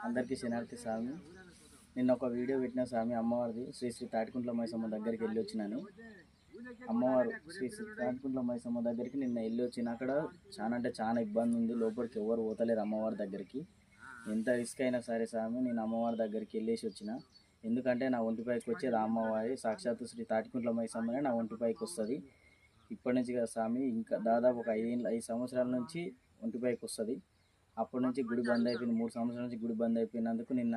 అందరికీ శనార్థి స్వామి. నిన్న ఒక వీడియో పెట్టిన స్వామి అమ్మవారిది శ్రీ శ్రీ తాటికుంట్ల మైసమ్మ దగ్గరికి వెళ్ళి వచ్చినాను. అమ్మవారు శ్రీ శ్రీ తాటికుంట్ల మైసమ్మ దగ్గరికి నిన్న వెళ్ళి వచ్చిన అక్కడ చాలా అంటే చాలా ఇబ్బంది ఉంది. లోపలికి ఎవరు పోతలేరు అమ్మవారి దగ్గరికి. ఎంత రిస్క్ అయినా సరే స్వామి నేను అమ్మవారి దగ్గరికి వెళ్ళేసి వచ్చిన. ఎందుకంటే నా ఒంటిపైకి వచ్చేది అమ్మవారి సాక్షాత్తు శ్రీ తాటికుంట్ల మైసమ్మనే నా ఒంటిపైకి వస్తుంది. ఇప్పటి నుంచి కదా స్వామి, ఇంకా దాదాపు ఒక 5 సంవత్సరాల నుంచి ఒంటిపైకి వస్తుంది. అప్పటి నుంచి గుడి బంద్ అయిపోయింది. 3 సంవత్సరాల నుంచి గుడి బంద్ అయిపోయినందుకు నిన్న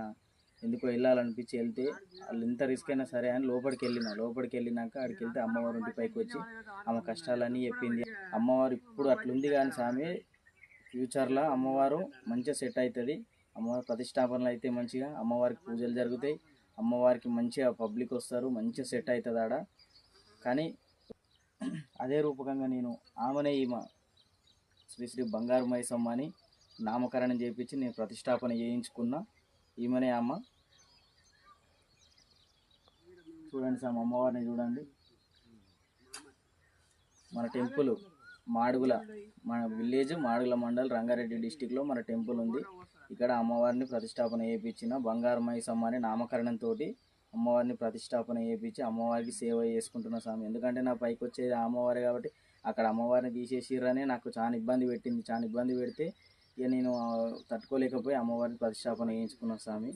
ఎందుకో వెళ్ళాలనిపించి వెళ్తే వాళ్ళు ఎంత రిస్క్ అయినా సరే అని లోపలికి వెళ్ళినాక అక్కడికి వెళ్తే అమ్మవారి ఇంటిపైకి వచ్చి ఆమె కష్టాలన్నీ చెప్పింది. అమ్మవారు ఇప్పుడు అట్లుంది కానీ స్వామి ఫ్యూచర్లో అమ్మవారు మంచిగా సెట్ అవుతుంది. అమ్మవారి ప్రతిష్టాపనలు అయితే మంచిగా అమ్మవారికి పూజలు జరుగుతాయి. అమ్మవారికి మంచిగా పబ్లిక్ వస్తారు, మంచిగా సెట్ అవుతుంది ఆడ. కానీ అదే రూపకంగా నేను ఆమెనే ఈమె శ్రీ శ్రీ బంగారు మైసమ్మ అని నామకరణం చేయించి నేను ప్రతిష్టాపన చేయించుకున్నా. ఈమెనే అమ్మ. చూడండి సార్ అమ్మవారిని చూడండి. మన టెంపుల్ మాడుగుల, మన విలేజ్ మాడుగుల మండల్ రంగారెడ్డి డిస్టిక్లో మన టెంపుల్ ఉంది. ఇక్కడ అమ్మవారిని ప్రతిష్టాపన చేయించిన బంగారు మైసమ్మ అని నామకరణంతో అమ్మవారిని ప్రతిష్టాపన చేయించి అమ్మవారికి సేవ చేసుకుంటున్న స్వామి. ఎందుకంటే నా పైకి వచ్చేది అమ్మవారి కాబట్టి అక్కడ అమ్మవారిని తీసేసిర్రని నాకు చాలా ఇబ్బంది పెట్టింది. చాలా ఇబ్బంది పెడితే ఇక నేను తట్టుకోలేకపోయి అమ్మవారిని ప్రతిష్టాపన చేయించుకున్నాను స్వామి.